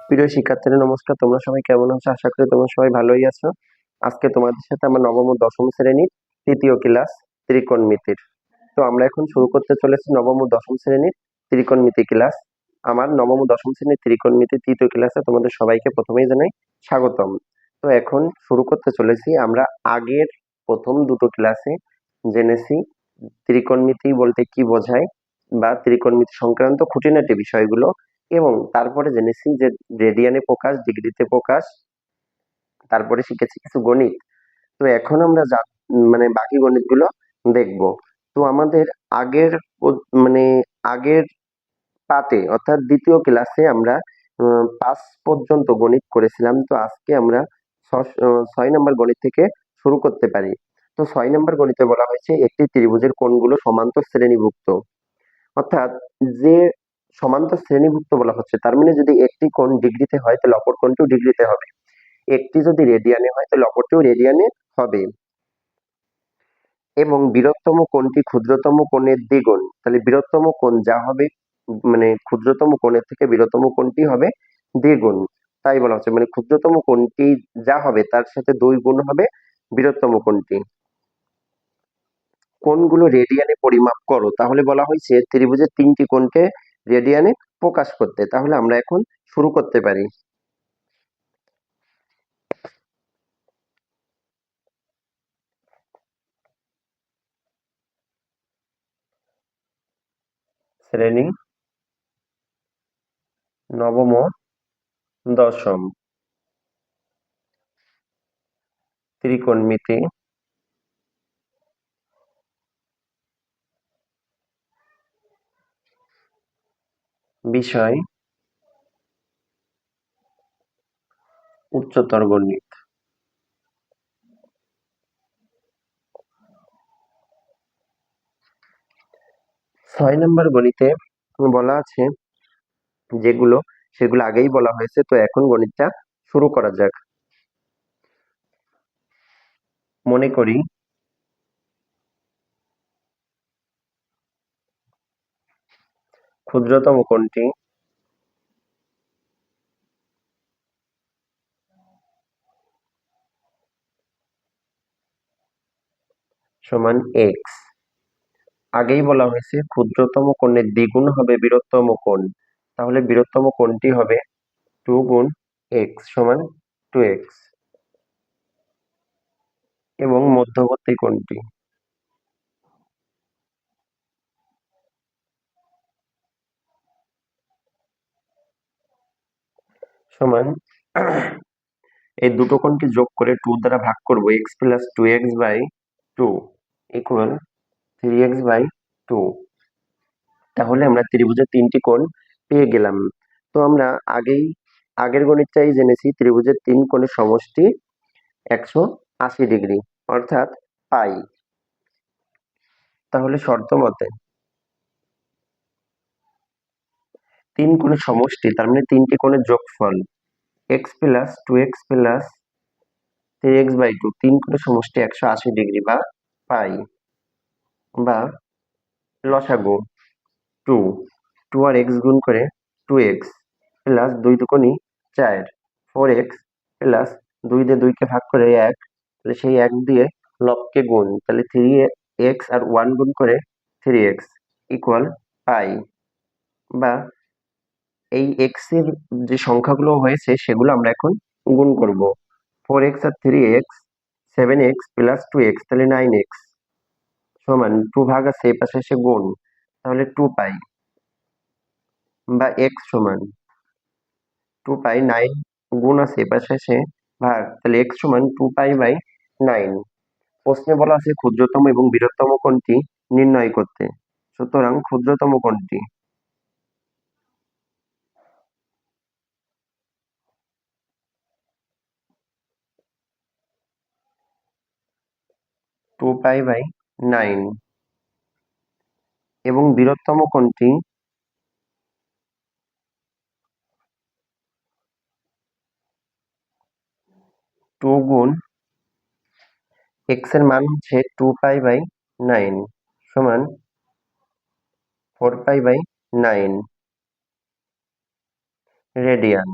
প্রিয় শিক্ষার্থীরা নমস্কার। তোমরা সবাই কেমন আছো? আশা করি তোমরা সবাই ভালোই আছো। আজকে তোমাদের সাথে আমার নবম ও দশম শ্রেণীর তৃতীয় ক্লাস ত্রিকোণমিতির। তো আমরা এখন শুরু করতে চলেছি নবম ও দশম শ্রেণীর ত্রিকোণমিতি ক্লাস। আমার নবম ও দশম শ্রেণীর ত্রিকোণমিতির তৃতীয় ক্লাসে তোমাদের সবাইকে প্রথমেই জানাই স্বাগতম। তো এখন শুরু করতে চলেছি। আমরা আগের প্রথম দুটো ক্লাসে জেনেছি ত্রিকোণমিতি বলতে কি বোঝায় বা ত্রিকোণমিতি সংক্রান্ত খুঁটিনাটি বিষয়গুলো, এবং তারপরে জেনেছি যে রেডিয়ানে প্রকাশ, ডিগ্রিতে প্রকাশ, তারপরে শিখেছি কিছু গণিত। তো এখন আমরা মানে বাকি গণিতগুলো দেখব। তো আমাদের আগের মানে আগের পার্টে অর্থাৎ দ্বিতীয় ক্লাসে আমরা 5 পর্যন্ত গণিত করেছিলাম। তো আজকে আমরা 6 নম্বর গণিত থেকে শুরু করতে পারি। তো 6 নম্বর গণিতে বলা হয়েছে একটি ত্রিভুজের কোণগুলো সমান্তর শ্রেণীভুক্ত। অর্থাৎ যে সমান্তর শ্রেণীভুক্ত বলা হচ্ছে, তার মানে যদি একটি কোণ ডিগ্রিতে হয় তাহলে অপর কোণটিও ডিগ্রিতে হবে, একটি যদি রেডিয়ানে হয় তাহলে অপরটিও রেডিয়ানে হবে, এবং বৃহত্তম কোণটি ক্ষুদ্রতম কোণের দ্বিগুণ। তাহলে বৃহত্তম কোণ যা হবে, মানে ক্ষুদ্রতম কোণের থেকে বৃহত্তম কোণটি হবে দ্বিগুণ। তাই বলা হচ্ছে মানে ক্ষুদ্রতম কোণটি যা হবে তার সাথে 2 গুণ হবে বৃহত্তম কোণটি। কোণগুলো রেডিয়ানে পরিমাপ করো। তাহলে বলা হয়েছে ত্রিভুজের 3টি কোণকে রেডিয়ানে প্রকাশ করতে। তাহলে আমরা এখন শুরু করতে পারি। শ্রেণী নবম ও দশম ত্রিকোণমিতি বিষয় উচ্চতর গণিত। 6 নম্বর গণিতে বলা আছে যেগুলো, সেগুলো আগেই বলা হয়েছে। তো এখন গণিতটা শুরু করা যাক। মনে করি ক্ষুদ্রতম কোণটি সমান এক্স। আগেই বলা হয়েছে ক্ষুদ্রতম কোণের দ্বিগুণ হবে বৃহত্তম কোণ। তাহলে বৃহত্তম কোণটি হবে 2 গুণ এক্স সমান 2x, এবং মধ্যবর্তী কোণটি সমান এই দুটো কোণকে যোগ করে 2 দ্বারা ভাগ করব, x plus 2x by 2 equal 3x by 2। তাহলে আমরা ত্রিভুজের 3টি কোণ পেয়ে গেলাম। তো আমরা আগের গণিতটাই জেনেছি ত্রিভুজের 3 কোণের সমষ্টি 180 ডিগ্রি অর্থাৎ পাই। তাহলে শর্ত মতে 3 কোণের সমষ্টি, তার মানে 3টি কোণের যোগফল x plus 2x plus 3x by 2, 3 কোণের সমষ্টি 180 ডিগ্রি বা পাই, বা লসাগু 2, 2 আর x গুণ করে 2x প্লাস 2 দুগুণী 4, 4x প্লাস 2 দিয়ে 2 কে ভাগ করে 1, তাহলে সেই 1 দিয়ে লবকে গুণ, তাহলে 3x আর 1 গুণ করে 3x ইকুয়াল পাই। বা এই x এর যে সংখ্যাগুলো হয়েছে সেগুলো আমরা এখন গুণ করব। 4x আর 3x 7x প্লাস 2x, তাহলে 9x সমান 2 ভাগ আছে এই পাশে এসে গুণ, তাহলে 2 পাই। বা x সমান 2 পাই, 9 গুণ আছে এপাশে এসে ভাগ, তাহলে x সমান 2 পাই বাই 9। প্রশ্নে বলা আছে ক্ষুদ্রতম এবং বৃহত্তম কোণটি নির্ণয় করতে। সুতরাং ক্ষুদ্রতম কোণটি 2 পাই বাই 9, এবং বৃহত্তম কোণটি 2 গুণ x এর মান হচ্ছে 2 পাই বাই 9 সমান 4 পাই বাই 9 রেডিয়ান।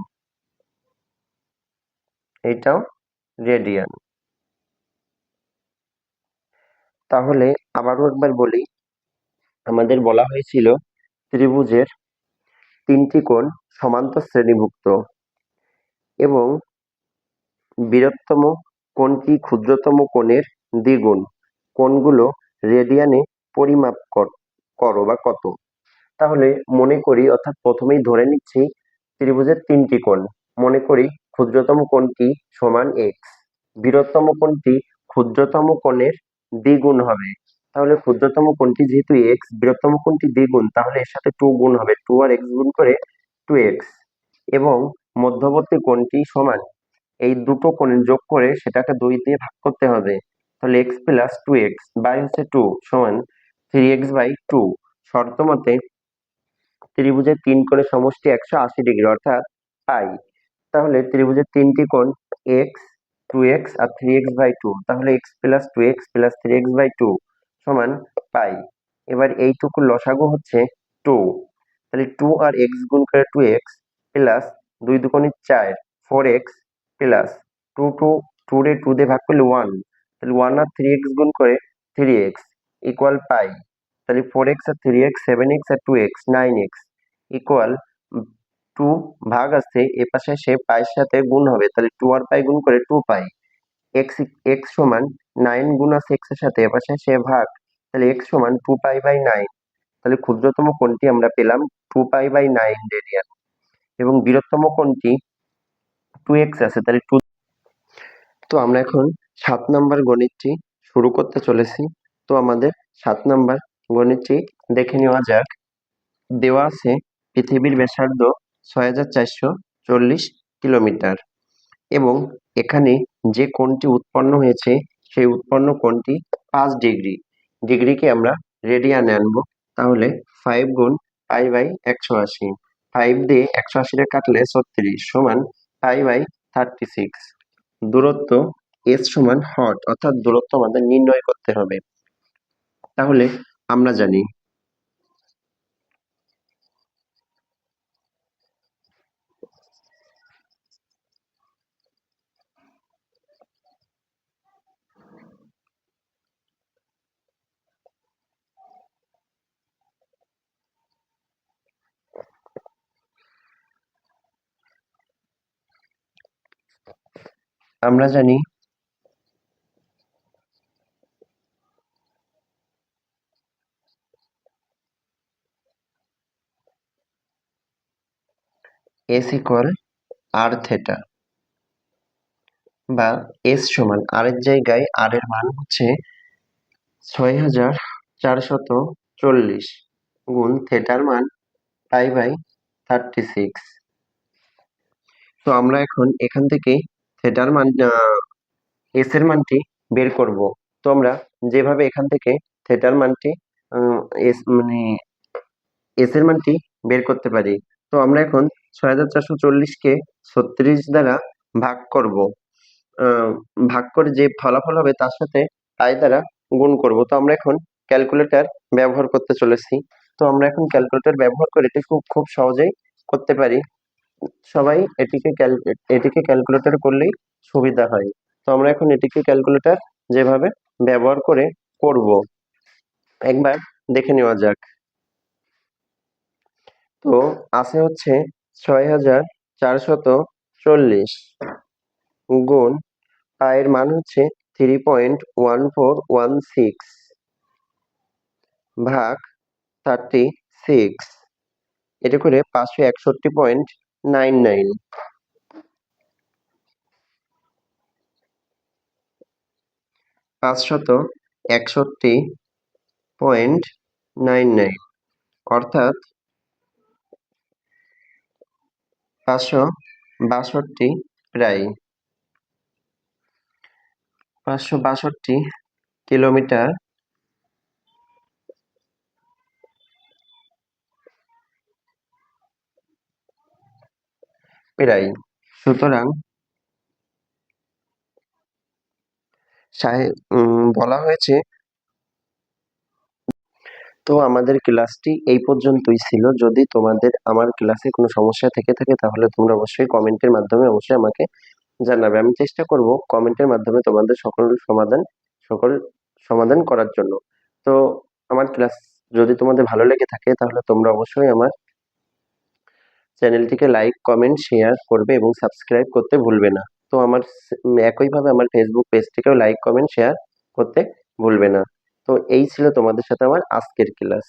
এইটাও রেডিয়ান। তাহলে আবারও একবার বলি, আমাদের বলা হয়েছিল ত্রিভুজের তিনটি কোণ সমান্তর শ্রেণীভুক্ত এবং বৃহত্তম কোণটি ক্ষুদ্রতম কোণের দ্বিগুণ। কোণগুলো রেডিয়ানে পরিমাপ করো বা কত। তাহলে মনে করি, অর্থাৎ প্রথমেই ধরে নিচ্ছি ত্রিভুজের তিনটি কোণ। মনে করি ক্ষুদ্রতম কোণটি সমান এক্স, বৃহত্তম কোণটি ক্ষুদ্রতম কোণের দ্বিগুণ হবে। তাহলে ক্ষুদ্রতম কোণটি যেহেতু এক্স, বৃহত্তম কোণটি দ্বিগুণ, তাহলে এর সাথে 2 গুণ হবে, 2 আর এক্স গুণ করে 2x। এবং মধ্যবর্তী কোণটি সমান, এই দুটো কোণ যোগ করে সেটাকে 2 দিয়ে ভাগ করতে হবে। তাহলে x প্লাস 2x বাই হচ্ছে 2 সমান 3x/2। শর্ত মতে ত্রিভুজের তিন কোণের সমষ্টি 180 ডিগ্রি, অর্থাৎ পাই। তাহলে ত্রিভুজের তিনটি কোণ x, 2x আর 3x/2, তাহলে x plus 2x plus 3x/2 সমান পাই। এবার এইটুকু লসাগু হচ্ছে 2। তাহলে 2 আর x গুণ করে 2x প্লাস 2 দুগুণে 4, 4x প্লাস 2 2 রে 2 দিয়ে ভাগ করলে 1, তাহলে 1 আর 3x গুণ করে 3x ইকুয়াল পাই। তাহলে 4x আর 3x, 7x আর 2x, 9x ইকুয়াল 2 ভাগ আছে এ পাশে, সে পাইয়ের সাথে গুণ হবে, তাহলে 2 আর পাই গুণ করে 2 পাই। x সমান 9 গুণ আছে x এর সাথে, এ পাশে সে ভাগ, তাহলে x সমান 2 পাই বাই 9। তাহলে ক্ষুদ্রতম কোণটি আমরা পেলাম 2 পাই বাই 9 রেডিয়ান এবং বৃহত্তম কোণটি 2x আছে, তাহলে 2। তো আমরা এখন 7 নাম্বার গণিতটি শুরু করতে চলেছি। তো আমাদের 7 নাম্বার গণিতটি দেখে নেওয়া যাক। দেওয়া আছে পৃথিবীর ব্যাসার্ধ 6440 কিলোমিটার এবং এখানে যে কোণটি উৎপন্ন হয়েছে সেই উৎপন্ন কোণটি 5 ডিগ্রি। ডিগ্রিকে আমরা রেডিয়ানে আনবো, তাহলে 5 গুণ পাই বাই 180, 5 দিয়ে 180 রে কাটলে 36 সমান পাই বাই 36। দূরত্ব এস সমান হট, অর্থাৎ দূরত্ব আমাদের নির্ণয় করতে হবে। তাহলে আমরা জানি আমরা জানি এস ইকুয়াল আর থেটা, বা এস সমান আর এর জায়গায় আর এর মান হচ্ছে 6440 গুণ থেটার মান পাই বাই 36। তো আমরা এখন এখান থেকে থেটার মান, এস এর মানটি বের করব। তো আমরা যেভাবে এখান থেকে থেটার মানটি এস মানে এস এর মানটি বের করতে পারি, তো আমরা এখন 6440-কে 36 দ্বারা ভাগ করব। ভাগ করে যে ফলাফল হবে তার সাথে পাই দ্বারা গুণ করব। তো আমরা এখন ক্যালকুলেটর ব্যবহার করতে চলেছি। তো আমরা এখন ক্যালকুলেটর ব্যবহার করে এটি খুব খুব সহজেই করতে পারি। সবাই এটিকে ক্যালকুলেটর করলেই সুবিধা হয়। তো আমরা এখন এটিকে ক্যালকুলেটর যেভাবে ব্যবহার করে করব, একবার দেখে নেওয়া যাক। তো আছে হচ্ছে 6440 গুণ পায়ের মান হচ্ছে 3.1416 ভাগ 36, এটা করে 561.99, 561.99, অর্থাৎ 562, প্রায় 562 কিলোমিটার প্রায়। সুতরাং বলা হয়েছে। তো আমাদের ক্লাসটি এই পর্যন্তই ছিল। যদি তোমাদের আমার ক্লাসে কোনো সমস্যা থেকে থাকে তাহলে তোমরা অবশ্যই কমেন্টের মাধ্যমে অবশ্যই আমাকে জানাবে। আমি চেষ্টা করব কমেন্টের মাধ্যমে তোমাদের সকল সমাধান করার জন্য। তো আমার ক্লাস যদি তোমাদের ভালো লেগে থাকে তাহলে তোমরা অবশ্যই আমার চ্যানেলটিকে লাইক, কমেন্ট, শেয়ার করবে এবং সাবস্ক্রাইব করতে ভুলবে না। তো আমার একইভাবে আমার ফেসবুক পেজটিকেও লাইক, কমেন্ট, শেয়ার করতে ভুলবে না। তো এই ছিল তোমাদের সাথে আমার আজকের ক্লাস।